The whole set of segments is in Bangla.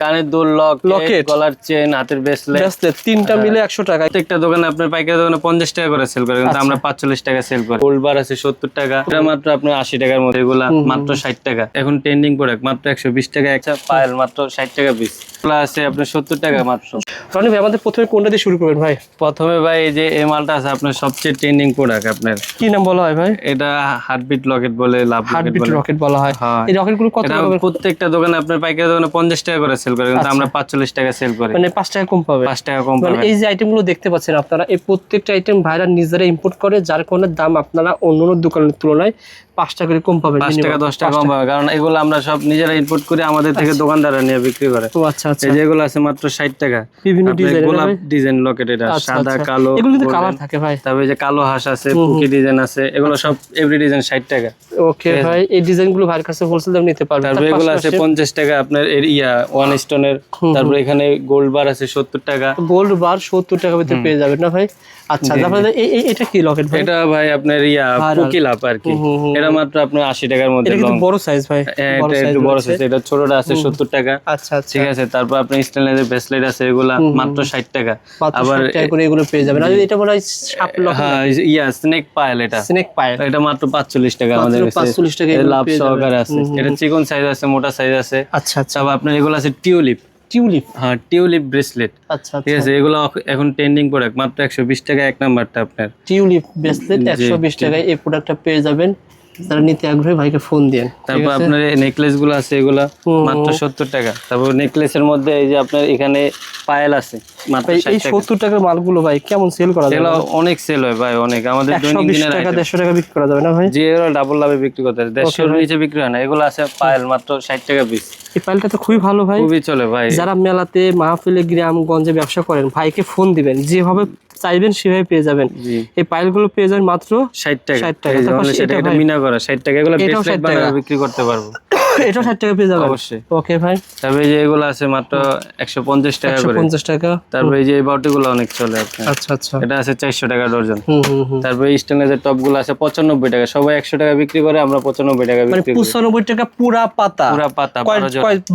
কানের দুল, লকেট, গলার চেন, হাতের ব্রেসলেট তিনটা মিলে 100 টাকা। প্রত্যেকটা দোকানে আপনার পাইকারি দোকানে 50 টাকা করে সেল করে, কিন্তু আমরা 45 টাকা সেল করি। গোল্ড বার আছে 70 টাকা, এটা মাত্র আপনার 80 টাকার মধ্যে, এগুলা মাত্র 60 টাকা। এখন ট্রেন্ডিং প্রোডাক্ট মাত্র 120 টাকা একটা পায়েল, মাত্র 60 টাকা পিস। এগুলা আছে আপনার 70 টাকা মাত্র। রনি ভাই, আমাদের প্রথমে কোনটা দিয়ে শুরু করবেন ভাই? প্রথমে ভাই এই যে এই মালটা আছে আপনার সবচেয়ে ট্রেন্ডিং প্রোডাক্ট। আপনার কি নাম বলা হয় ভাই? এটা হার্টবিট লকেট বলে, লাভ রকেট বলা হয়। এই রকেটগুলো কত টাকা? প্রত্যেকটা দোকানে আপনার পাইকারি দোকানে 50 টাকা করে সেল করে, কিন্তু আমরা 45 টাকা সেল করি। মানে 5 টাকা কম পাবে। 5 টাকা কম মানে পাবে। এই যে আইটেমগুলো দেখতে পাচ্ছেন আপনারা, এই প্রত্যেকটা আইটেম ভাইরা নিজেরা ইম্পোর্ট করে, যার কারণে দাম আপনারা অন্য দোকানের তুলনায় 5 টাকা করে কম পাবেন। 5 টাকা 10 টাকা কম পাবে, কারণ এগুলো আমরা সব নিজেরা ইম্পোর্ট করে আমাদের থেকে দোকানদাররা নিয়ে বিক্রি করে। ও আচ্ছা আচ্ছা। এই যেগুলো আছে মাত্র 60 টাকা, বিভিন্ন ডিজাইন, গোলাপ ডিজাইন লকেট, এটা সাদা কালো, এগুলো কিন্তু কালার থাকে ভাই। তারপরে যে কালো হাঁস আছে, পুকি ডিজাইন আছে, এগুলো সব এভরি ডিজাইন 60 টাকা। ওকে ভাই, এই ডিজাইনগুলো ভাইয়ের কাছে হোলসেল দাম নিতে পারবেন। তারপরে এগুলো আছে 50 টাকা আপনার ওয়ান স্টোনের। তারপরে এখানে গোল্ড বার আছে 70 টাকা। গোল্ড বার 70 টাকা ভিতরে পেয়ে যাবেন না ভাই? আচ্ছা, তারপরে এটা কি লকেট ভাই? এটা ভাই আপনার পুকি লাভ আর কি, এটা মাত্র আপনার 80 টাকার মধ্যে। এটা কিন্তু বড় সাইজ ভাই। এটা একটু বড় সাইজ, এটা ছোটটা আছে 70 টাকা। আচ্ছা আচ্ছা, ঠিক আছে। তারপর আপনি স্টেনলেসের ব্রেসলেট আছে, এগুলা মাত্র 60 টাকা। আবার 60 টাকা করে এগুলো পেয়ে যাবেন। আর এটা বলা হয় সাপ লকেট। হ্যাঁ, স্নেক পায়েল, এটা স্নেক পায়েল, এটা মাত্র 45 টাকা আমাদের কাছে। 45 টাকা লাভ সহকারে আছে, এটা চিকন সাইজ আছে, মোটা সাইজ আছে। আচ্ছা আচ্ছা। তারপর আপনার এগুলো আছে টিউলিপ। হ্যাঁ, টিউলিপ ব্রেসলেট। আচ্ছা ঠিক আছে, এগুলো এখন ট্রেন্ডিং প্রোডাক্ট, মাত্র 120 টাকা এক নাম্বারটা আপনার। টিউলিপ ব্রেসলেট 120 টাকায় এই প্রোডাক্টটা পেয়ে যাবেন। যারা নিতে আগ্রহী ভাইকে ফোন দেন। তারপর আপনার নেকলেস গুলো আছে, এগুলা মাত্র 70 টাকা। তারপর নেকলেসের মধ্যে এই যে আপনার এখানে পায়েল আছে মাত্র 60 টাকা। এই 70 টাকার মালগুলো ভাই কেমন সেল করা যায়? এগুলো অনেক সেল হয় ভাই, অনেক। আমাদের দৈনিক দিনের 150 টাকা বিক্রি করা যাবে না ভাই? যে এরা ডাবল লাভে বিক্রি করতে 150 এর নিচে বিক্রি হয় না। এগুলো আছে পায়েল মাত্র 60 টাকা পিস। এই পায়েলটা তো খুবই ভালো ভাই, খুবই চলে ভাই। যারা মেলাতে, মাহফিলে, গ্রামগঞ্জে ব্যবসা করেন, ভাইকে ফোন দিবেন, যেভাবে চাইবেন সেভাবে পেয়ে যাবেন। এই পাইলগুলো পেয়ে যাবেন মাত্র 60 টাকা। 60 টাকা। এটা মিনা করা 60 টাকা, এগুলো ব্রেসলেট বানায় বিক্রি করতে পারবো। এটা 60 টাকা পেয়ে যাবেন অবশ্যই। ওকে ভাই। তারপরে এই যে এগুলো আছে মাত্র 150 টাকা করে। 150 টাকা। তারপরে এই যে এই বাটিগুলো অনেক চলে আপনার। আচ্ছা আচ্ছা। এটা আছে 400 টাকা ডজন। তারপরে স্টেনলেসের টপগুলো আছে 95 টাকা। সবাই 100 টাকা বিক্রি করে, আমরা 95 টাকা মানে বিক্রি করি। 95 টাকা পুরা পাতা।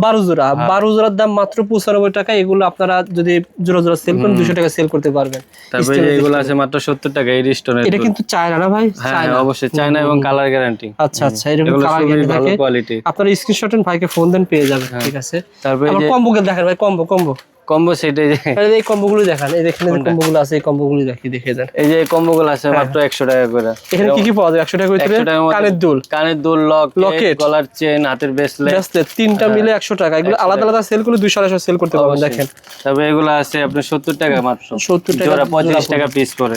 12 জোড়া। 12 জোড়ার দাম মাত্র 95 টাকা। এগুলো আপনারা যদি জোড়া জোড়া সেল করেন 200 টাকা সেল করতে পারবেন। তারপরে এই যে এগুলো আছে মাত্র 70 টাকা এই স্টোনের। এটা কিন্তু চায়না না ভাই? হ্যাঁ অবশ্যই চায়না, এবং কালার গ্যারান্টি। আচ্ছা আচ্ছা, এরকম কালার গ্যারান্টি ভালো থাকে। কোয়ালিটি। আপনারা স্ক্রিনশট এন্ড ভাইকে ফোন দেন, পেয়ে যাবেন। ঠিক আছে। তারপরে এই যে কম্বোগুলো দেখেন ভাই, কম্বো সেট। এই কম্বোগুলো দেখান, এই দেখেন যে কম্বোগুলো আছে, এই কম্বোগুলো দেখে দেন। এই যে কম্বোগুলো আছে মাত্র 100 টাকা করে। এখানে কি কি পাওয়া যায় 100 টাকা করে? কানের দুল, লকেট, গলার চেন, হাতের ব্রেসলেট, তিনটা মিলে 100 টাকা। এগুলো আলাদা আলাদা সেল করে 200 সেল করতে পারবেন। দেখেন, তবে এগুলো আছে আপনার 70 টাকা মাত্র। 70 টাকা, 35 টাকা পিস করে।